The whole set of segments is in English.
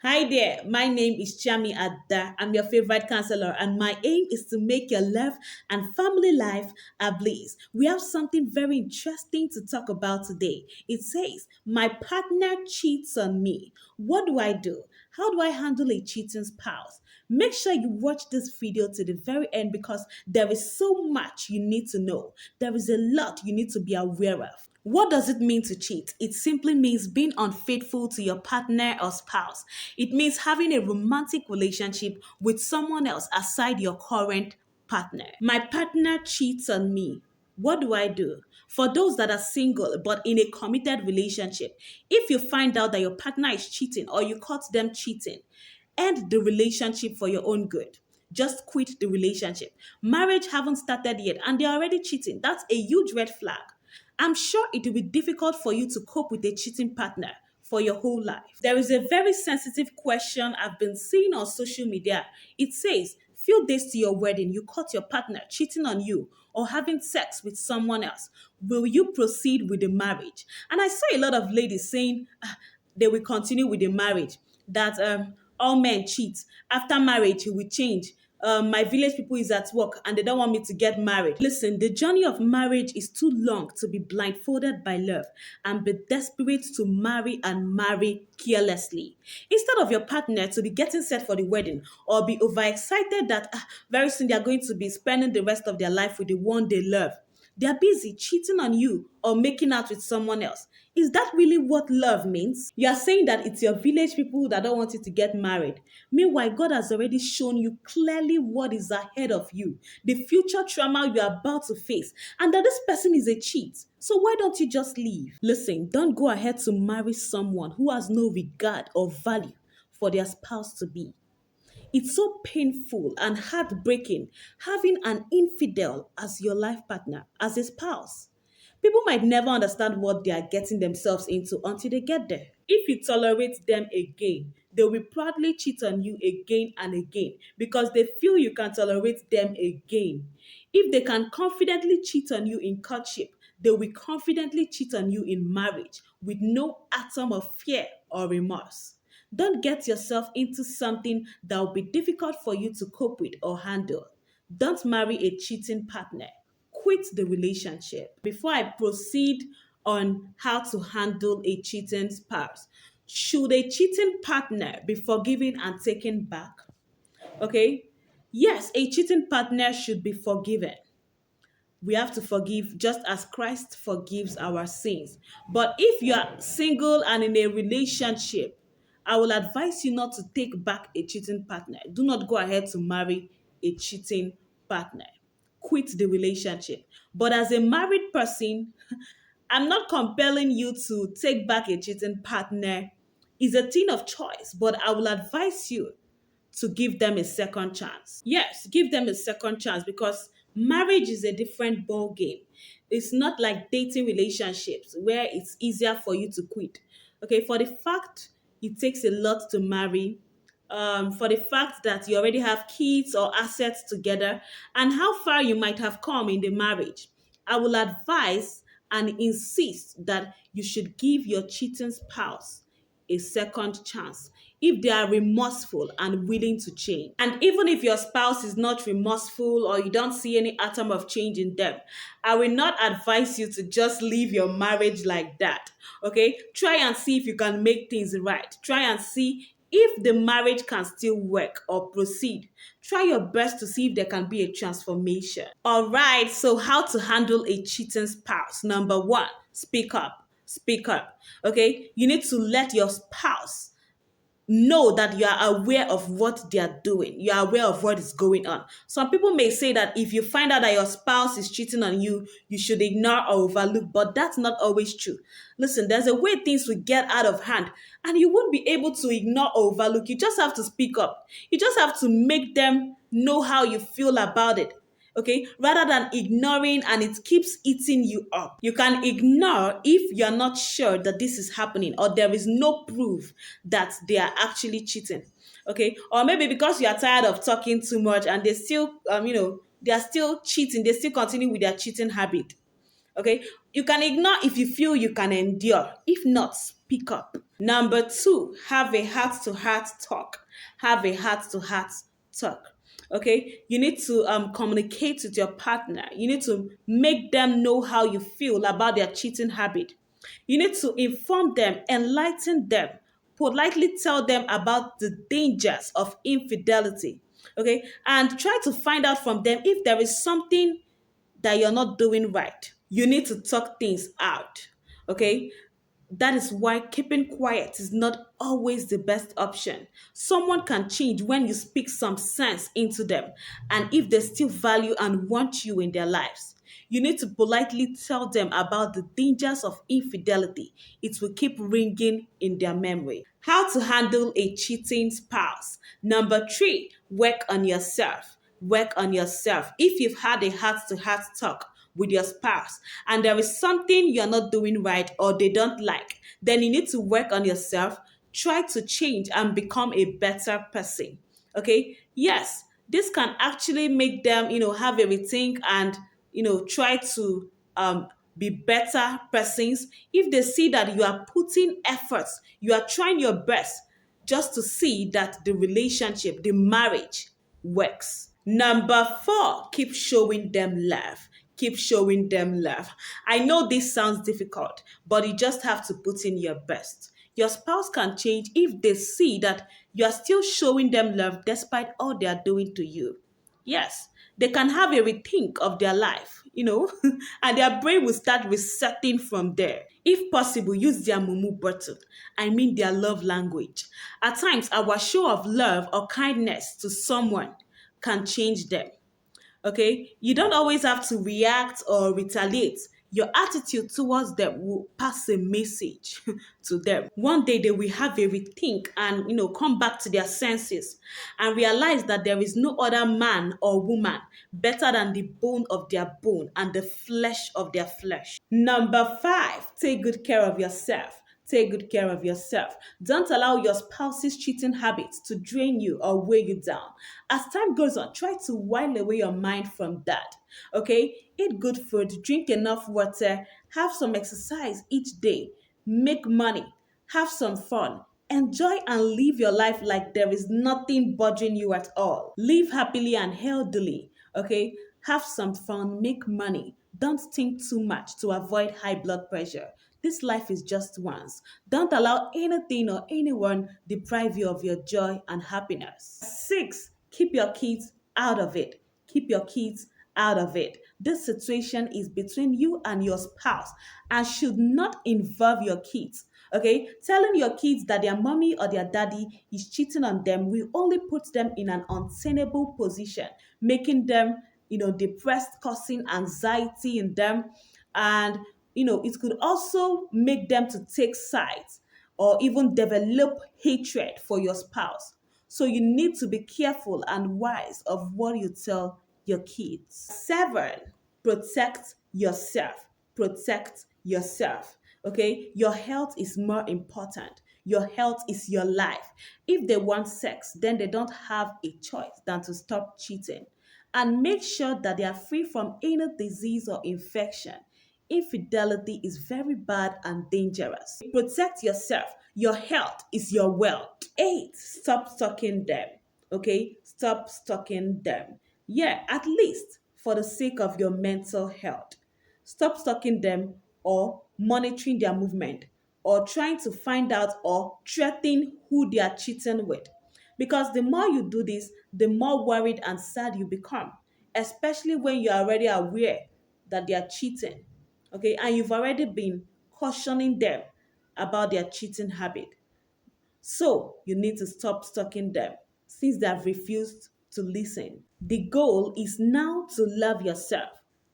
Hi there, my name is Chiami Ada. I'm your favorite counselor, and my aim is to make your love and family life a bliss. We have something very interesting to talk about today. It says, my partner cheats on me. What do I do? How do I handle a cheating spouse? Make sure you watch this video to the very end because there is so much you need to know. There is a lot you need to be aware of. What does it mean to cheat? It simply means being unfaithful to your partner or spouse. It means having a romantic relationship with someone else aside your current partner. My partner cheats on me. What do I do? For those that are single but in a committed relationship, if you find out that your partner is cheating or you caught them cheating, end the relationship for your own good. Just quit the relationship. Marriage haven't started yet and they're already cheating. That's a huge red flag. I'm sure it will be difficult for you to cope with a cheating partner for your whole life. There is a very sensitive question I've been seeing on social media. It says, few days to your wedding, you caught your partner cheating on you or having sex with someone else. Will you proceed with the marriage? And I saw a lot of ladies saying they will continue with the marriage, that all men cheat. After marriage, he will change. My village people is at work and they don't want me to get married. Listen, the journey of marriage is too long to be blindfolded by love and be desperate to marry and marry carelessly. Instead of your partner to be getting set for the wedding or be overexcited that very soon they are going to be spending the rest of their life with the one they love, they are busy cheating on you or making out with someone else. Is that really what love means? You are saying that it's your village people that don't want you to get married. Meanwhile, God has already shown you clearly what is ahead of you, the future trauma you are about to face, and that this person is a cheat. So why don't you just leave? Listen, don't go ahead to marry someone who has no regard or value for their spouse to be. It's so painful and heartbreaking having an infidel as your life partner, as a spouse. People might never understand what they are getting themselves into until they get there. If you tolerate them again, they will proudly cheat on you again and again because they feel you can tolerate them again. If they can confidently cheat on you in courtship, they will confidently cheat on you in marriage with no atom of fear or remorse. Don't get yourself into something that will be difficult for you to cope with or handle. Don't marry a cheating partner. Quit the relationship. Before I proceed on how to handle a cheating spouse, should a cheating partner be forgiven and taken back? Okay. Yes, a cheating partner should be forgiven. We have to forgive just as Christ forgives our sins. But if you are single and in a relationship, I will advise you not to take back a cheating partner. Do not go ahead to marry a cheating partner. Quit the relationship. But as a married person, I'm not compelling you to take back a cheating partner. It's a thing of choice, but I will advise you to give them a second chance. Yes, give them a second chance because marriage is a different ball game. It's not like dating relationships where it's easier for you to quit. Okay, for the fact it takes a lot to marry, for the fact that you already have kids or assets together, and how far you might have come in the marriage, I will advise and insist that you should give your cheating spouse a second chance if they are remorseful and willing to change. And even if your spouse is not remorseful or you don't see any atom of change in them, I will not advise you to just leave your marriage like that. Okay? Try and see if you can make things right. Try and see if the marriage can still work or proceed. Try your best to see if there can be a transformation. All right, so how to handle a cheating spouse? Number one, speak up. Speak up. Okay, you need to let your spouse know that you are aware of what they are doing. You are aware of what is going on. Some people may say that if you find out that your spouse is cheating on you, you should ignore or overlook, but that's not always true. Listen, there's a way things will get out of hand and you won't be able to ignore or overlook. You just have to speak up. You just have to make them know how you feel about it. Okay, rather than ignoring and it keeps eating you up. You can ignore if you're not sure that this is happening or there is no proof that they are actually cheating. Okay, or maybe because you are tired of talking too much and they still they are still cheating, they still continue with their cheating habit. Okay, you can ignore if you feel you can endure. If not, speak up. Number two, have a heart to heart talk. Have a heart to heart talk. Okay, you need to communicate with your partner. You need to make them know how you feel about their cheating habit. You need to inform them, enlighten them, politely tell them about the dangers of infidelity. Okay, and try to find out from them if there is something that you're not doing right. You need to talk things out. Okay, that is why keeping quiet is not always the best option. Someone can change when you speak some sense into them, and if they still value and want you in their lives. You need to politely tell them about the dangers of infidelity. It will keep ringing in their memory. How to handle a cheating spouse. Number three, work on yourself. Work on yourself. If you've had a heart to heart talk with your spouse and there is something you're not doing right or they don't like, then you need to work on yourself, try to change and become a better person. Okay? Yes, this can actually make them, have a rethink and, try to be better persons if they see that you are putting efforts, you are trying your best just to see that the relationship, the marriage works. Number four, keep showing them love. Keep showing them love. I know this sounds difficult, but you just have to put in your best. Your spouse can change if they see that you are still showing them love despite all they are doing to you. Yes, they can have a rethink of their life, and their brain will start resetting from there. If possible, use their mumu button. I mean their love language. At times, our show of love or kindness to someone can change them. Okay, you don't always have to react or retaliate. Your attitude towards them will pass a message to them. One day they will have a rethink and come back to their senses and realize that there is no other man or woman better than the bone of their bone and the flesh of their flesh. Number five, take good care of yourself. Take good care of yourself. Don't allow your spouse's cheating habits to drain you or weigh you down. As time goes on, try to while away your mind from that. Okay? Eat good food, drink enough water, have some exercise each day, make money, have some fun. Enjoy and live your life like there is nothing bothering you at all. Live happily and healthily. Okay? Have some fun, make money. Don't think too much to avoid high blood pressure. This life is just once. Don't allow anything or anyone deprive you of your joy and happiness. Six, keep your kids out of it. Keep your kids out of it. This situation is between you and your spouse and should not involve your kids. Okay, telling your kids that their mommy or their daddy is cheating on them will only put them in an untenable position, making them, depressed, causing anxiety in them, and it could also make them to take sides or even develop hatred for your spouse. So you need to be careful and wise of what you tell your kids. Seven, protect yourself. Protect yourself. Okay, your health is more important. Your health is your life. If they want sex, then they don't have a choice than to stop cheating. And make sure that they are free from any disease or infection. Infidelity is very bad and dangerous. Protect yourself. Your health is your wealth. Eight, stop stalking them. Okay? Stop stalking them. Yeah, at least for the sake of your mental health. Stop stalking them or monitoring their movement or trying to find out or threaten who they are cheating with. Because the more you do this, the more worried and sad you become, especially when you're already aware that they are cheating. Okay, and you've already been cautioning them about their cheating habit. So you need to stop stalking them since they have refused to listen. The goal is now to love yourself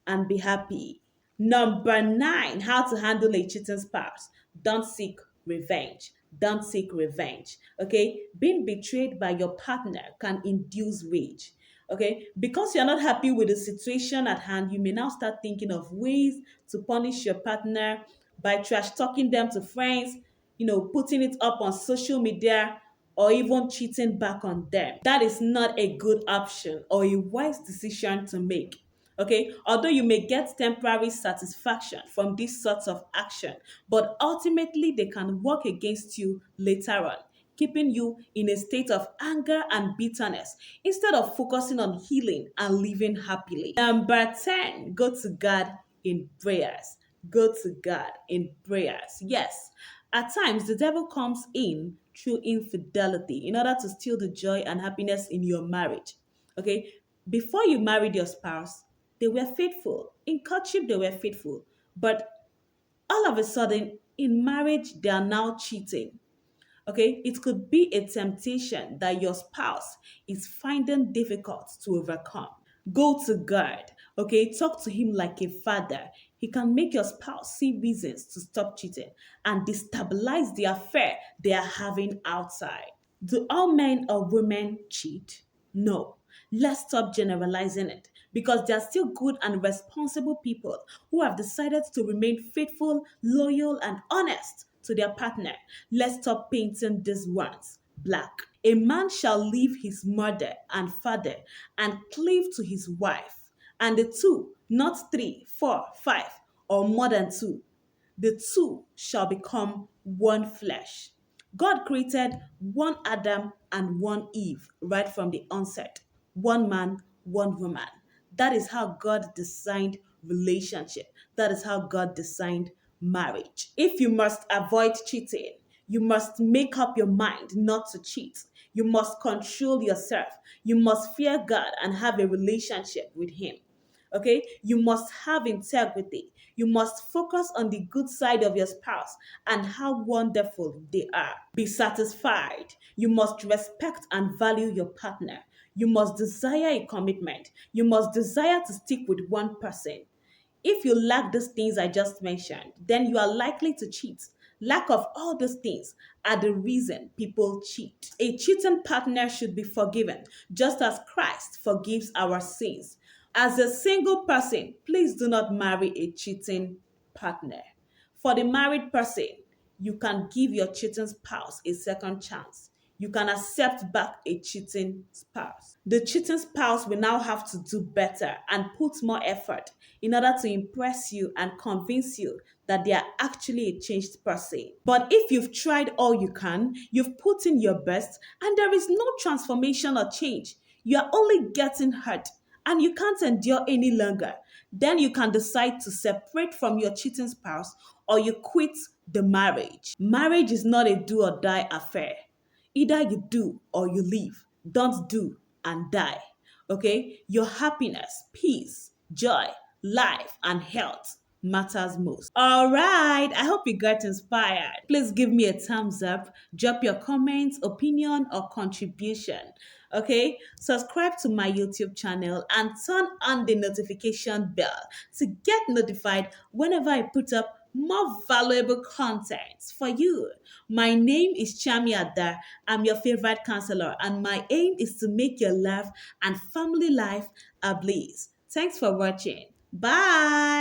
and be happy. Number nine, how to handle a cheating spouse. Don't seek revenge. Don't seek revenge. Okay, being betrayed by your partner can induce rage. Okay, because you're not happy with the situation at hand, you may now start thinking of ways to punish your partner by trash talking them to friends, putting it up on social media, or even cheating back on them. That is not a good option or a wise decision to make. Okay, although you may get temporary satisfaction from these sorts of action, but ultimately they can work against you later on, keeping you in a state of anger and bitterness instead of focusing on healing and living happily. Number 10, go to God in prayers. Go to God in prayers. Yes, at times the devil comes in through infidelity in order to steal the joy and happiness in your marriage. Okay, before you married your spouse, they were faithful. In courtship, they were faithful. But all of a sudden, in marriage, they are now cheating. Okay, it could be a temptation that your spouse is finding difficult to overcome. Go to God. Okay, talk to Him like a father. He can make your spouse see reasons to stop cheating and destabilize the affair they are having outside. Do all men or women cheat? No. Let's stop generalizing it because there are still good and responsible people who have decided to remain faithful, loyal, and honest to their partner. Let's stop painting these ones black. A man shall leave his mother and father and cleave to his wife, and the two, not three, four, five, or more than two, the two shall become one flesh. God created one Adam and one Eve right from the onset. One man, one woman. That is how God designed relationship. That is how God designed marriage. If you must avoid cheating, you must make up your mind not to cheat. You must control yourself. You must fear God and have a relationship with Him. Okay, you must have integrity. You must focus on the good side of your spouse and how wonderful they are. Be satisfied. You must respect and value your partner. You must desire a commitment. You must desire to stick with one person. If you lack these things I just mentioned, then you are likely to cheat. Lack of all these things are the reason people cheat. A cheating partner should be forgiven, just as Christ forgives our sins. As a single person, please do not marry a cheating partner. For the married person, you can give your cheating spouse a second chance. You can accept back a cheating spouse. The cheating spouse will now have to do better and put more effort in order to impress you and convince you that they are actually a changed person. But if you've tried all you can, you've put in your best, and there is no transformation or change, you are only getting hurt and you can't endure any longer, then you can decide to separate from your cheating spouse or you quit the marriage. Marriage is not a do or die affair. Either you do or you leave. Don't do and die. Okay? Your happiness, peace, joy, life, and health matters most. All right. I hope you got inspired. Please give me a thumbs up, drop your comments, opinion, or contribution. Okay? Subscribe to my YouTube channel and turn on the notification bell to get notified whenever I put up more valuable content for you. My name is Chiami Ada. I'm your favorite counselor, and my aim is to make your life and family life a bliss. Thanks for watching. Bye.